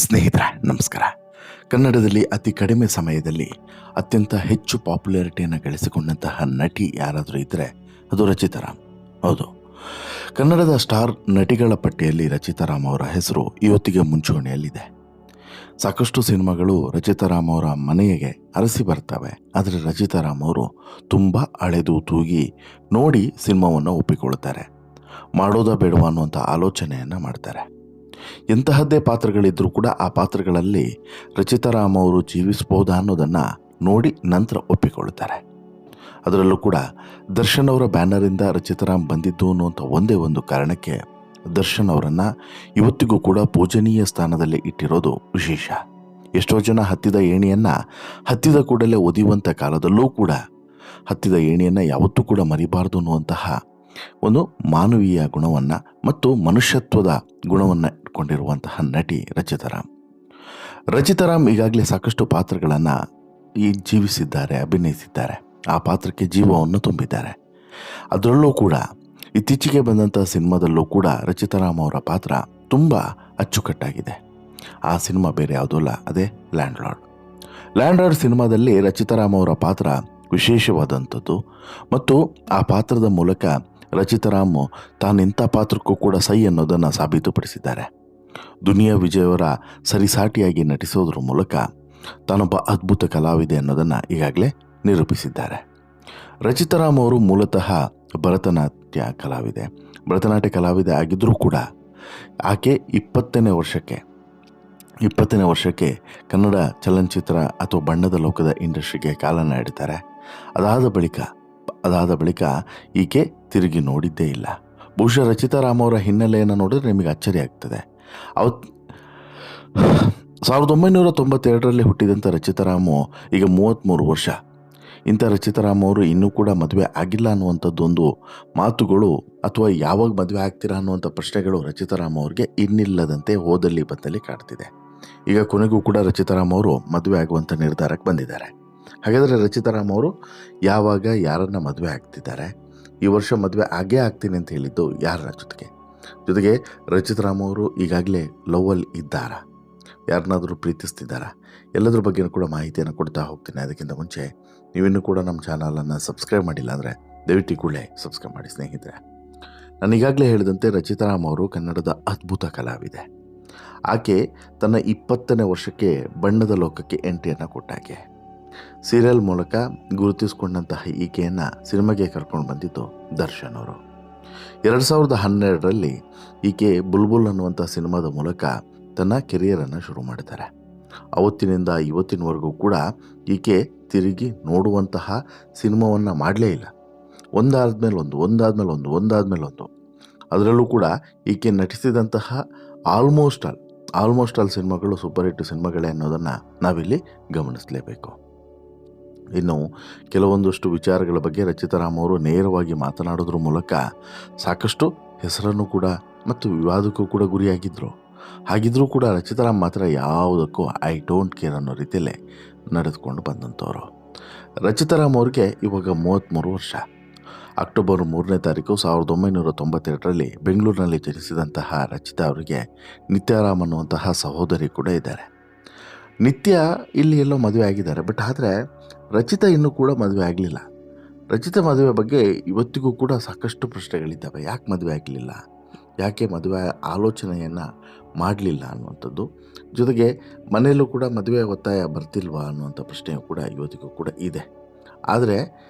ಸ್ನೇಹಿತರೆ ನಮಸ್ಕಾರ. ಕನ್ನಡದಲ್ಲಿ ಅತಿ ಕಡಿಮೆ ಸಮಯದಲ್ಲಿ ಅತ್ಯಂತ ಹೆಚ್ಚು ಪಾಪ್ಯುಲಾರಿಟಿಯನ್ನು ಗಳಿಸಿಕೊಂಡಂತಹ ನಟಿ ಯಾರಾದರೂ ಇದ್ದರೆ ಅದು ರಚಿತಾ ರಾಮ್. ಹೌದು, ಕನ್ನಡದ ಸ್ಟಾರ್ ನಟಿಗಳ ಪಟ್ಟಿಯಲ್ಲಿ ರಚಿತಾ ರಾಮ್ ಅವರ ಹೆಸರು ಇವತ್ತಿಗೆ ಮುಂಚೂಣಿಯಲ್ಲಿದೆ. ಸಾಕಷ್ಟು ಸಿನಿಮಾಗಳು ರಚಿತಾ ರಾಮ್ ಅವರ ಮನೆಗೆ ಅರಸಿ ಬರ್ತವೆ. ಆದರೆ ರಚಿತಾ ರಾಮ್ ಅವರು ತುಂಬ ಅಳೆದು ತೂಗಿ ನೋಡಿ ಸಿನಿಮಾವನ್ನು ಒಪ್ಪಿಕೊಳ್ತಾರೆ. ಮಾಡೋದಾ ಬೇಡವಾ ಅನ್ನುವಂಥ ಆಲೋಚನೆಯನ್ನು ಮಾಡ್ತಾರೆ. ಎಂತಹದ್ದೇ ಪಾತ್ರಗಳಿದ್ದರೂ ಕೂಡ ಆ ಪಾತ್ರಗಳಲ್ಲಿ ರಚಿತಾ ರಾಮ್ ಅವರು ಜೀವಿಸಬಹುದಾ ಅನ್ನೋದನ್ನು ನೋಡಿ ನಂತರ ಒಪ್ಪಿಕೊಳ್ಳುತ್ತಾರೆ. ಅದರಲ್ಲೂ ಕೂಡ ದರ್ಶನ್ ಅವರ ಬ್ಯಾನರಿಂದ ರಚಿತಾ ರಾಮ್ ಬಂದಿದ್ದು ಅನ್ನುವಂಥ ಒಂದೇ ಒಂದು ಕಾರಣಕ್ಕೆ ದರ್ಶನ್ ಅವರನ್ನು ಇವತ್ತಿಗೂ ಕೂಡ ಪೂಜನೀಯ ಸ್ಥಾನದಲ್ಲಿ ಇಟ್ಟಿರೋದು ವಿಶೇಷ. ಎಷ್ಟೋ ಜನ ಹತ್ತಿದ ಏಣಿಯನ್ನು ಹತ್ತಿದ ಕೂಡಲೇ ಒದಿಯುವಂಥ ಕಾಲದಲ್ಲೂ ಕೂಡ ಹತ್ತಿದ ಏಣಿಯನ್ನು ಯಾವತ್ತೂ ಕೂಡ ಮರಿಬಾರ್ದು ಅನ್ನುವಂತಹ ಒಂದು ಮಾನವೀಯ ಗುಣವನ್ನು ಮತ್ತು ಮನುಷ್ಯತ್ವದ ಗುಣವನ್ನು ಇಟ್ಕೊಂಡಿರುವಂತಹ ನಟಿ ರಚಿತಾ ರಾಮ್. ರಚಿತಾ ರಾಮ್ ಈಗಾಗಲೇ ಸಾಕಷ್ಟು ಪಾತ್ರಗಳನ್ನು ಜೀವಿಸಿದ್ದಾರೆ, ಅಭಿನಯಿಸಿದ್ದಾರೆ. ಆ ಪಾತ್ರಕ್ಕೆ ಜೀವವನ್ನು ತುಂಬಿದ್ದಾರೆ. ಅದರಲ್ಲೂ ಕೂಡ ಇತ್ತೀಚೆಗೆ ಬಂದಂಥ ಸಿನಿಮಾದಲ್ಲೂ ಕೂಡ ರಚಿತಾ ರಾಮ್ ಅವರ ಪಾತ್ರ ತುಂಬ ಅಚ್ಚುಕಟ್ಟಾಗಿದೆ. ಆ ಸಿನಿಮಾ ಬೇರೆ ಯಾವುದೂ ಅಲ್ಲ, ಅದೇ ಲ್ಯಾಂಡ್ ಲಾರ್ಡ್ ಸಿನಿಮಾದಲ್ಲಿ ರಚಿತಾ ರಾಮ್ ಅವರ ಪಾತ್ರ ವಿಶೇಷವಾದಂಥದ್ದು ಮತ್ತು ಆ ಪಾತ್ರದ ಮೂಲಕ ರಚಿತಾ ರಾಮ್ ತಾನೆಂಥ ಪಾತ್ರಕ್ಕೂ ಕೂಡ ಸೈ ಅನ್ನೋದನ್ನು ಸಾಬೀತುಪಡಿಸಿದ್ದಾರೆ. ದುನಿಯಾ ವಿಜಯ್ ಅವರ ಸರಿಸಾಟಿಯಾಗಿ ನಟಿಸೋದ್ರ ಮೂಲಕ ತಾನೊಬ್ಬ ಅದ್ಭುತ ಕಲಾವಿದೆ ಅನ್ನೋದನ್ನು ಈಗಾಗಲೇ ನಿರೂಪಿಸಿದ್ದಾರೆ. ರಚಿತಾ ರಾಮ್ ಅವರು ಮೂಲತಃ ಭರತನಾಟ್ಯ ಕಲಾವಿದೆ ಆಗಿದ್ದರೂ ಕೂಡ ಆಕೆ 20ನೇ ವರ್ಷಕ್ಕೆ ಕನ್ನಡ ಚಲನಚಿತ್ರ ಅಥವಾ ಬಣ್ಣದ ಲೋಕದ ಇಂಡಸ್ಟ್ರಿಗೆ ಕಾಲನ್ನು ಇಡ್ತಾರೆ. ಅದಾದ ಬಳಿಕ ಈಕೆ ತಿರುಗಿ ನೋಡಿದ್ದೇ ಇಲ್ಲ. ಬಹುಶಃ ರಚಿತಾ ರಾಮ್ ಅವರ ಹಿನ್ನೆಲೆಯನ್ನು ನೋಡಿದ್ರೆ ನಿಮಗೆ ಅಚ್ಚರಿ ಆಗ್ತದೆ. 1992ರಲ್ಲಿ ಹುಟ್ಟಿದಂಥ ರಚಿತಾ ರಾಮು ಈಗ 33 ವರ್ಷ. ಇಂಥ ರಚಿತಾ ರಾಮ್ ಅವರು ಇನ್ನೂ ಕೂಡ ಮದುವೆ ಆಗಿಲ್ಲ ಅನ್ನುವಂಥದ್ದೊಂದು ಮಾತುಗಳು ಅಥವಾ ಯಾವಾಗ ಮದುವೆ ಆಗ್ತೀರಾ ಅನ್ನುವಂಥ ಪ್ರಶ್ನೆಗಳು ರಚಿತಾ ರಾಮ್ ಅವ್ರಿಗೆ ಇನ್ನಿಲ್ಲದಂತೆ ಹೋದಲ್ಲಿ ಬಂದಲ್ಲಿ ಕಾಡ್ತಿದೆ. ಈಗ ಕೊನೆಗೂ ಕೂಡ ರಚಿತಾ ರಾಮ್ ಅವರು ಮದುವೆ ಆಗುವಂಥ ನಿರ್ಧಾರಕ್ಕೆ ಬಂದಿದ್ದಾರೆ. ಹಾಗಾದರೆ ರಚಿತಾ ರಾಮ್ ಅವರು ಯಾವಾಗ ಯಾರನ್ನು ಮದುವೆ ಆಗ್ತಿದ್ದಾರೆ? ಈ ವರ್ಷ ಮದುವೆ ಆಗೇ ಆಗ್ತೀನಿ ಅಂತ ಹೇಳಿದ್ದು ಯಾರ ಜೊತೆಗೆ ರಚಿತಾ ರಾಮ್ ಅವರು ಈಗಾಗಲೇ ಲವ್ವಲ್ಲಿ ಇದ್ದಾರಾ, ಯಾರನ್ನಾದರೂ ಪ್ರೀತಿಸ್ತಿದ್ದಾರಾ? ಎಲ್ಲದ್ರ ಬಗ್ಗೆಯೂ ಕೂಡ ಮಾಹಿತಿಯನ್ನು ಕೊಡ್ತಾ ಹೋಗ್ತೀನಿ. ಅದಕ್ಕಿಂತ ಮುಂಚೆ ನೀವಿನ್ನೂ ಕೂಡ ನಮ್ಮ ಚಾನಲನ್ನು ಸಬ್ಸ್ಕ್ರೈಬ್ ಮಾಡಿಲ್ಲ ಅಂದರೆ ದಯವಿಟ್ಟು ಕೂಡಲೇ ಸಬ್ಸ್ಕ್ರೈಬ್ ಮಾಡಿ ಸ್ನೇಹಿತರೆ. ನಾನು ಈಗಾಗಲೇ ಹೇಳಿದಂತೆ ರಚಿತಾ ರಾಮ್ ಅವರು ಕನ್ನಡದ ಅದ್ಭುತ ಕಲಾವಿದೆ. ಆಕೆ ತನ್ನ 20ನೇ ವರ್ಷಕ್ಕೆ ಬಣ್ಣದ ಲೋಕಕ್ಕೆ ಎಂಟ್ರಿಯನ್ನು ಕೊಟ್ಟಾಕೆ. ಸೀರಿಯಲ್ ಮೂಲಕ ಗುರುತಿಸಿಕೊಂಡಂತಹ ಈಕೆಯನ್ನು ಸಿನಿಮಾಗೆ ಕರ್ಕೊಂಡು ಬಂದಿದ್ದು ದರ್ಶನ್ ಅವರು. 2012ರಲ್ಲಿ ಈಕೆ ಬುಲ್ಬುಲ್ ಅನ್ನುವಂಥ ಸಿನಿಮಾದ ಮೂಲಕ ತನ್ನ ಕೆರಿಯರನ್ನು ಶುರು ಮಾಡ್ತಾರೆ. ಅವತ್ತಿನಿಂದ ಇವತ್ತಿನವರೆಗೂ ಕೂಡ ಈಕೆ ತಿರುಗಿ ನೋಡುವಂತಹ ಸಿನಿಮಾವನ್ನು ಮಾಡಲೇ ಇಲ್ಲ. ಒಂದಾದ್ಮೇಲೆ ಒಂದು. ಅದರಲ್ಲೂ ಕೂಡ ಈಕೆ ನಟಿಸಿದಂತಹ ಆಲ್ಮೋಸ್ಟ್ ಆಲ್ ಸಿನಿಮಾಗಳು ಸೂಪರ್ ಹಿಟ್ ಸಿನಿಮಾಗಳೇ ಅನ್ನೋದನ್ನು ನಾವಿಲ್ಲಿ ಗಮನಿಸಲೇಬೇಕು. ಇನ್ನು ಕೆಲವೊಂದಷ್ಟು ವಿಚಾರಗಳ ಬಗ್ಗೆ ರಚಿತಾ ರಾಮ್ ಅವರು ನೇರವಾಗಿ ಮಾತನಾಡೋದ್ರ ಮೂಲಕ ಸಾಕಷ್ಟು ಹೆಸರನ್ನು ಕೂಡ ಮತ್ತು ವಿವಾದಕ್ಕೂ ಕೂಡ ಗುರಿಯಾಗಿದ್ದರು. ಹಾಗಿದ್ರೂ ಕೂಡ ರಚಿತಾ ರಾಮ್ ಮಾತ್ರ ಯಾವುದಕ್ಕೂ ಐ ಡೋಂಟ್ ಕೇರ್ ಅನ್ನೋ ರೀತಿಯಲ್ಲೇ ನಡೆದುಕೊಂಡು ಬಂದಂಥವ್ರು. ರಚಿತಾ ರಾಮ್ ಅವ್ರಿಗೆ ಇವಾಗ 33 ವರ್ಷ. ಅಕ್ಟೋಬರ್ 3ನೇ ತಾರೀಕು 1992ರಲ್ಲಿ ಬೆಂಗಳೂರಿನಲ್ಲಿ ಜನಿಸಿದಂತಹ ರಚಿತಾ ಅವರಿಗೆ ನಿತ್ಯ ರಾಮ್ ಅನ್ನುವಂತಹ ಸಹೋದರಿ ಕೂಡ ಇದ್ದಾರೆ. ನಿತ್ಯ ಇಲ್ಲಿ ಎಲ್ಲೋ ಮದುವೆ ಆಗಿದ್ದಾರೆ. ಆದರೆ ರಚಿತಾ ಇನ್ನೂ ಕೂಡ ಮದುವೆ ಆಗಲಿಲ್ಲ. ರಚಿತಾ ಮದುವೆ ಬಗ್ಗೆ ಇವತ್ತಿಗೂ ಕೂಡ ಸಾಕಷ್ಟು ಪ್ರಶ್ನೆಗಳಿದ್ದಾವೆ. ಯಾಕೆ ಮದುವೆ ಆಗಲಿಲ್ಲ, ಯಾಕೆ ಮದುವೆ ಆಲೋಚನೆಯನ್ನು ಮಾಡಲಿಲ್ಲ ಅನ್ನುವಂಥದ್ದು. ಜೊತೆಗೆ ಮನೆಯಲ್ಲೂ ಕೂಡ ಮದುವೆ ಒತ್ತಾಯ ಬರ್ತಿಲ್ವಾ ಅನ್ನುವಂಥ ಪ್ರಶ್ನೆಯೂ ಕೂಡ ಇವತ್ತಿಗೂ ಕೂಡ ಇದೆ. ಆದರೆ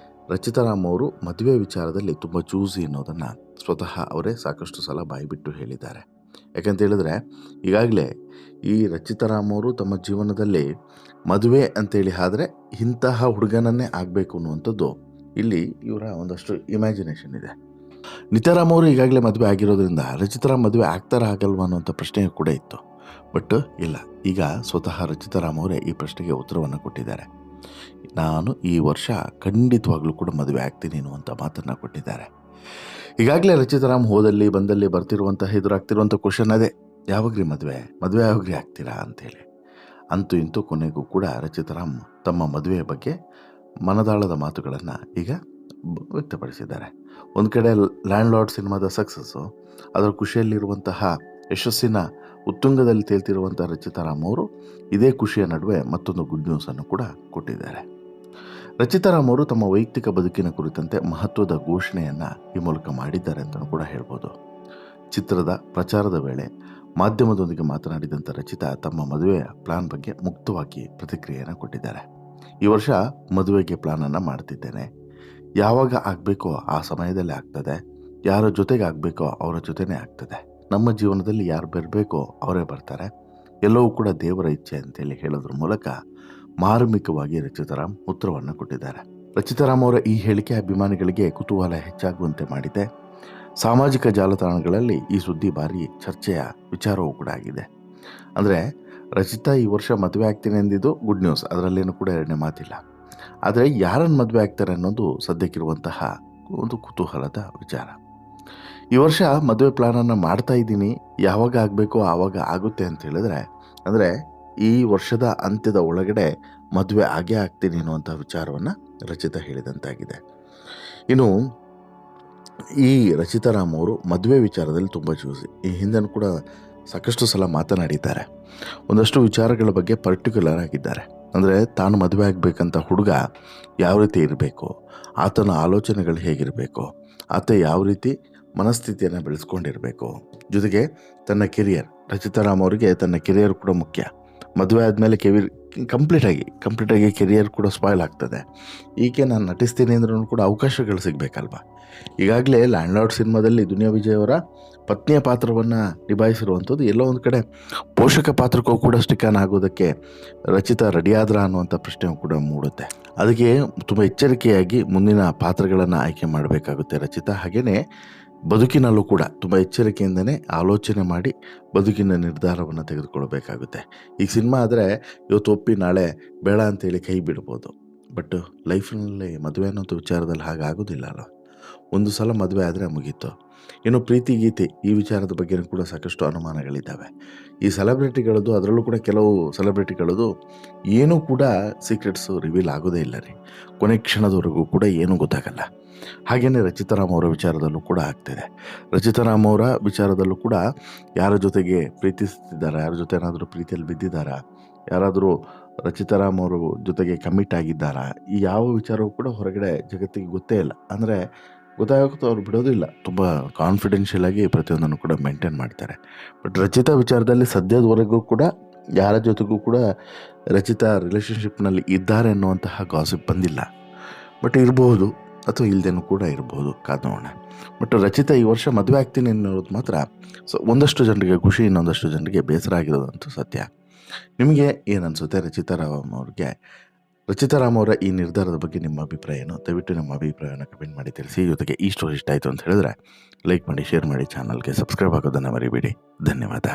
ರಚಿತಾ ರಾಮ್ ಅವರು ಮದುವೆ ವಿಚಾರದಲ್ಲಿ ತುಂಬ ಚೂಸಿ ಅನ್ನೋದನ್ನು ಸ್ವತಃ ಅವರೇ ಸಾಕಷ್ಟು ಸಲ ಬಾಯಿಬಿಟ್ಟು ಹೇಳಿದ್ದಾರೆ. ಯಾಕಂತ ಹೇಳಿದ್ರೆ ಈಗಾಗಲೇ ಈ ರಚಿತಾ ರಾಮ್ ಅವರು ತಮ್ಮ ಜೀವನದಲ್ಲಿ ಮದುವೆ ಅಂತೇಳಿ ಆದರೆ ಇಂತಹ ಹುಡುಗನನ್ನೇ ಆಗಬೇಕು ಅನ್ನುವಂಥದ್ದು ಇಲ್ಲಿ ಇವರ ಒಂದಷ್ಟು ಇಮ್ಯಾಜಿನೇಷನ್ ಇದೆ. ನಿತ್ಯ ರಾಮ್ ಅವರು ಈಗಾಗಲೇ ಮದುವೆ ಆಗಿರೋದ್ರಿಂದ ರಚಿತಾ ರಾಮ್ ಮದುವೆ ಆಗ್ತಾರಾ ಆಗಲ್ವಾ ಅನ್ನೋಂಥ ಪ್ರಶ್ನೆ ಕೂಡ ಇತ್ತು. ಬಟ್ ಇಲ್ಲ, ಈಗ ಸ್ವತಃ ರಚಿತಾ ರಾಮ್ ಅವರೇ ಈ ಪ್ರಶ್ನೆಗೆ ಉತ್ತರವನ್ನು ಕೊಟ್ಟಿದ್ದಾರೆ. ನಾನು ಈ ವರ್ಷ ಖಂಡಿತವಾಗ್ಲೂ ಕೂಡ ಮದುವೆ ಆಗ್ತೀನಿ ಅನ್ನುವಂಥ ಮಾತನ್ನು ಕೊಟ್ಟಿದ್ದಾರೆ. ಈಗಾಗಲೇ ರಚಿತಾ ರಾಮ್ ಹೋದಲ್ಲಿ ಬಂದಲ್ಲಿ ಬರ್ತಿರುವಂತಹ ಎದುರಾಗ್ತಿರುವಂಥ ಕ್ವಶನ್ ಅದೇ, ಯಾವಾಗ್ರಿ ಮದುವೆ ಯಾವಾಗ್ರಿ ಆಗ್ತೀರಾ ಅಂತೇಳಿ. ಅಂತೂ ಇಂತೂ ಕೊನೆಗೂ ಕೂಡ ರಚಿತಾ ರಾಮ್ ತಮ್ಮ ಮದುವೆಯ ಬಗ್ಗೆ ಮನದಾಳದ ಮಾತುಗಳನ್ನು ಈಗ ವ್ಯಕ್ತಪಡಿಸಿದ್ದಾರೆ. ಒಂದು ಕಡೆ ಲ್ಯಾಂಡ್ ಲಾರ್ಡ್ ಸಿನಿಮಾದ ಸಕ್ಸಸ್ಸು, ಅದರ ಖುಷಿಯಲ್ಲಿರುವಂತಹ ಯಶಸ್ಸಿನ ಉತ್ತುಂಗದಲ್ಲಿ ತೇಲ್ತಿರುವಂಥ ರಚಿತಾ ರಾಮ್ ಅವರು ಇದೇ ಖುಷಿಯ ನಡುವೆ ಮತ್ತೊಂದು ಗುಡ್ ನ್ಯೂಸನ್ನು ಕೂಡ ಕೊಟ್ಟಿದ್ದಾರೆ. ರಚಿತಾ ರಾಮ್ ಅವರು ತಮ್ಮ ವೈಯಕ್ತಿಕ ಬದುಕಿನ ಕುರಿತಂತೆ ಮಹತ್ವದ ಘೋಷಣೆಯನ್ನು ಈ ಮೂಲಕ ಮಾಡಿದ್ದಾರೆ ಅಂತಲೂ ಕೂಡ ಹೇಳ್ಬೋದು. ಚಿತ್ರದ ಪ್ರಚಾರದ ವೇಳೆ ಮಾಧ್ಯಮದೊಂದಿಗೆ ಮಾತನಾಡಿದಂಥ ರಚಿತಾ ತಮ್ಮ ಮದುವೆಯ ಪ್ಲಾನ್ ಬಗ್ಗೆ ಮುಕ್ತವಾಗಿ ಪ್ರತಿಕ್ರಿಯೆಯನ್ನು ಕೊಟ್ಟಿದ್ದಾರೆ. ಈ ವರ್ಷ ಮದುವೆಗೆ ಪ್ಲಾನನ್ನು ಮಾಡ್ತಿದ್ದೇನೆ. ಯಾವಾಗ ಆಗಬೇಕೋ ಆ ಸಮಯದಲ್ಲೇ ಆಗ್ತದೆ. ಯಾರ ಜೊತೆಗೆ ಆಗಬೇಕೋ ಅವರ ಜೊತೆನೇ ಆಗ್ತದೆ. ನಮ್ಮ ಜೀವನದಲ್ಲಿ ಯಾರು ಬರಬೇಕೋ ಅವರೇ ಬರ್ತಾರೆ. ಎಲ್ಲವೂ ಕೂಡ ದೇವರ ಇಚ್ಛೆ ಅಂತೇಳಿ ಹೇಳೋದ್ರ ಮೂಲಕ ಮಾರ್ಮಿಕವಾಗಿ ರಚಿತಾರಾಮ್ ಉತ್ತರವನ್ನು ಕೊಟ್ಟಿದ್ದಾರೆ. ರಚಿತಾರಾಮ್ ಅವರ ಈ ಹೇಳಿಕೆ ಅಭಿಮಾನಿಗಳಿಗೆ ಕುತೂಹಲ ಹೆಚ್ಚಾಗುವಂತೆ ಮಾಡಿದೆ. ಸಾಮಾಜಿಕ ಜಾಲತಾಣಗಳಲ್ಲಿ ಈ ಸುದ್ದಿ ಭಾರಿ ಚರ್ಚೆಯ ವಿಚಾರವೂ ಕೂಡ ಆಗಿದೆ. ಅಂದರೆ ರಚಿತಾ ಈ ವರ್ಷ ಮದುವೆ ಆಗ್ತೀನಿ ಎಂದಿದ್ದು ಗುಡ್ ನ್ಯೂಸ್, ಅದರಲ್ಲೇನು ಕೂಡ ಎರಡನೇ ಮಾತಿಲ್ಲ. ಆದರೆ ಯಾರನ್ನು ಮದುವೆ ಆಗ್ತಾರೆ ಅನ್ನೋದು ಸದ್ಯಕ್ಕಿರುವಂತಹ ಒಂದು ಕುತೂಹಲದ ವಿಚಾರ. ಈ ವರ್ಷ ಮದುವೆ ಪ್ಲಾನನ್ನು ಮಾಡ್ತಾ ಇದ್ದೀನಿ, ಯಾವಾಗ ಆಗಬೇಕೋ ಆವಾಗ ಆಗುತ್ತೆ ಅಂತ ಹೇಳಿದ್ರೆ, ಅಂದರೆ ಈ ವರ್ಷದ ಅಂತ್ಯದ ಒಳಗಡೆ ಮದುವೆ ಆಗೇ ಆಗ್ತೀನಿ ಅನ್ನುವಂಥ ವಿಚಾರವನ್ನು ರಚಿತಾ ಹೇಳಿದಂತಾಗಿದೆ. ಇನ್ನು ಈ ರಚಿತಾ ರಾಮ್ ಅವರು ಮದುವೆ ವಿಚಾರದಲ್ಲಿ ತುಂಬ ಚೂಸಿ. ಈ ಹಿಂದೆನೂ ಕೂಡ ಸಾಕಷ್ಟು ಸಲ ಮಾತನಾಡಿದ್ದಾರೆ. ಒಂದಷ್ಟು ವಿಚಾರಗಳ ಬಗ್ಗೆ ಪರ್ಟಿಕ್ಯುಲರ್ ಆಗಿದ್ದಾರೆ. ಅಂದರೆ ತಾನು ಮದುವೆ ಆಗಬೇಕಂತ ಹುಡುಗ ಯಾವ ರೀತಿ ಇರಬೇಕು, ಆತನ ಆಲೋಚನೆಗಳು ಹೇಗಿರಬೇಕು, ಆತ ಯಾವ ರೀತಿ ಮನಸ್ಥಿತಿಯನ್ನು ಬೆಳೆಸ್ಕೊಂಡಿರಬೇಕು, ಜೊತೆಗೆ ತನ್ನ ಕೆರಿಯರ್, ರಚಿತಾ ರಾಮ್ ಅವರಿಗೆ ತನ್ನ ಕೆರಿಯರ್ ಕೂಡ ಮುಖ್ಯ. ಮದುವೆ ಆದಮೇಲೆ ಕಂಪ್ಲೀಟಾಗಿ ಕೆರಿಯರ್ ಕೂಡ ಸ್ಪಾಯ್ಲ್ ಆಗ್ತದೆ. ಈಕೆ ನಾನು ನಟಿಸ್ತೀನಿ ಅಂದ್ರೂ ಕೂಡ ಅವಕಾಶಗಳು ಸಿಗಬೇಕಲ್ವ. ಈಗಾಗಲೇ ಲ್ಯಾಂಡ್ಲಾರ್ಡ್ ಸಿನಿಮಾದಲ್ಲಿ ದುನಿಯಾ ವಿಜಯ್ ಅವರ ಪತ್ನಿಯ ಪಾತ್ರವನ್ನು ನಿಭಾಯಿಸಿರುವಂಥದ್ದು ಎಲ್ಲೋ ಒಂದು ಕಡೆ ಪೋಷಕ ಪಾತ್ರಕ್ಕೂ ಕೂಡ ಸ್ಟಿಕ್ ಆಗೋದಕ್ಕೆ ರಚಿತಾ ರೆಡಿಯಾದ್ರ ಅನ್ನುವಂಥ ಪ್ರಶ್ನೆ ಕೂಡ ಮೂಡುತ್ತೆ. ಅದಕ್ಕೆ ತುಂಬ ಎಚ್ಚರಿಕೆಯಾಗಿ ಮುಂದಿನ ಪಾತ್ರಗಳನ್ನು ಆಯ್ಕೆ ಮಾಡಬೇಕಾಗುತ್ತೆ ರಚಿತಾ. ಹಾಗೆಯೇ ಬದುಕಿನಲ್ಲೂ ಕೂಡ ತುಂಬ ಎಚ್ಚರಿಕೆಯಿಂದನೇ ಆಲೋಚನೆ ಮಾಡಿ ಬದುಕಿನ ನಿರ್ಧಾರವನ್ನು ತೆಗೆದುಕೊಳ್ಬೇಕಾಗುತ್ತೆ. ಈಗ ಸಿನಿಮಾ ಆದರೆ ಇವತ್ತು ಒಪ್ಪಿ ನಾಳೆ ಬೇಡ ಅಂತೇಳಿ ಕೈ ಬಿಡ್ಬೋದು. ಬಟ್ ಲೈಫ್ನಲ್ಲಿ ಮದುವೆ ಅನ್ನೋಂಥ ವಿಚಾರದಲ್ಲಿ ಹಾಗಾಗೋದಿಲ್ಲ ಅಲ್ಲ. ಒಂದು ಸಲ ಮದುವೆ ಆದರೆ ಮುಗೀತು. ಇನ್ನು ಪ್ರೀತಿ ಗೀತೆ ಈ ವಿಚಾರದ ಬಗ್ಗೆಯೂ ಕೂಡ ಸಾಕಷ್ಟು ಅನುಮಾನಗಳಿದ್ದಾವೆ. ಈ ಸೆಲೆಬ್ರಿಟಿಗಳದ್ದು, ಅದರಲ್ಲೂ ಕೂಡ ಕೆಲವು ಸೆಲೆಬ್ರಿಟಿಗಳದ್ದು ಏನೂ ಕೂಡ ಸೀಕ್ರೆಟ್ಸು ರಿವೀಲ್ ಆಗೋದೇ ಇಲ್ಲ ರೀ. ಕೊನೆ ಕ್ಷಣದವರೆಗೂ ಕೂಡ ಏನೂ ಗೊತ್ತಾಗಲ್ಲ. ಹಾಗೆಯೇ ರಚಿತಾ ರಾಮ್ ಅವರ ವಿಚಾರದಲ್ಲೂ ಕೂಡ ಆಗ್ತಿದೆ. ರಚಿತಾ ರಾಮ್ ಅವರ ವಿಚಾರದಲ್ಲೂ ಕೂಡ ಯಾರ ಜೊತೆಗೆ ಪ್ರೀತಿಸ್ತಿದ್ದಾರೆ, ಯಾರ ಜೊತೆ ಏನಾದರೂ ಪ್ರೀತಿಯಲ್ಲಿ ಬಿದ್ದಿದ್ದಾರಾ, ಯಾರಾದರೂ ರಚಿತಾ ರಾಮ್ ಅವರು ಜೊತೆಗೆ ಕಮಿಟ್ ಆಗಿದ್ದಾರಾ, ಈ ಯಾವ ವಿಚಾರವೂ ಕೂಡ ಹೊರಗಡೆ ಜಗತ್ತಿಗೆ ಗೊತ್ತೇ ಇಲ್ಲ. ಅಂದರೆ ಗೊತ್ತಾಗೋದು ಅವ್ರು ಬಿಡೋದಿಲ್ಲ. ತುಂಬ ಕಾನ್ಫಿಡೆನ್ಷಿಯಲ್ ಆಗಿ ಪ್ರತಿಯೊಂದನ್ನು ಕೂಡ ಮೇಂಟೈನ್ ಮಾಡ್ತಾರೆ. ಬಟ್ ರಚಿತಾ ವಿಚಾರದಲ್ಲಿ ಸದ್ಯದವರೆಗೂ ಕೂಡ ಯಾರ ಜೊತೆಗೂ ಕೂಡ ರಚಿತಾ ರಿಲೇಷನ್ಶಿಪ್ನಲ್ಲಿ ಇದ್ದಾರೆ ಅನ್ನುವಂತಹ ಗಾಸಿಪ್ ಬಂದಿಲ್ಲ. ಬಟ್ ಇರಬಹುದು ಅಥವಾ ಇಲ್ಲದೇನೂ ಕೂಡ ಇರಬಹುದು, ಕಾದು ನೋಡೋಣ. ಬಟ್ ರಚಿತಾ ಈ ವರ್ಷ ಮದುವೆ ಆಗ್ತೀನಿ ಅನ್ನೋದು ಮಾತ್ರ ಒಂದಷ್ಟು ಜನರಿಗೆ ಖುಷಿ, ಇನ್ನೊಂದಷ್ಟು ಜನರಿಗೆ ಬೇಸರ ಆಗಿರೋದಂತೂ ಸತ್ಯ. ನಿಮಗೆ ಏನು ಅನಿಸುತ್ತೆ ರಚಿತಾ ರಾಮ್ ಅವರ ಈ ನಿರ್ಧಾರದ ಬಗ್ಗೆ ನಿಮ್ಮ ಅಭಿಪ್ರಾಯ ಏನು? ದಯವಿಟ್ಟು ನಿಮ್ಮ ಅಭಿಪ್ರಾಯವನ್ನು ಕಮೆಂಟ್ ಮಾಡಿ ತಿಳಿಸಿ. ಜೊತೆಗೆ ಈ ಸ್ಟೋರಿ ಇಷ್ಟ ಆಯಿತು ಅಂತ ಹೇಳಿದ್ರೆ ಲೈಕ್ ಮಾಡಿ, ಶೇರ್ ಮಾಡಿ, ಚಾನಲ್ಗೆ ಸಬ್ಸ್ಕ್ರೈಬ್ ಆಗೋದನ್ನು ಮರಿಬೇಡಿ. ಧನ್ಯವಾದ.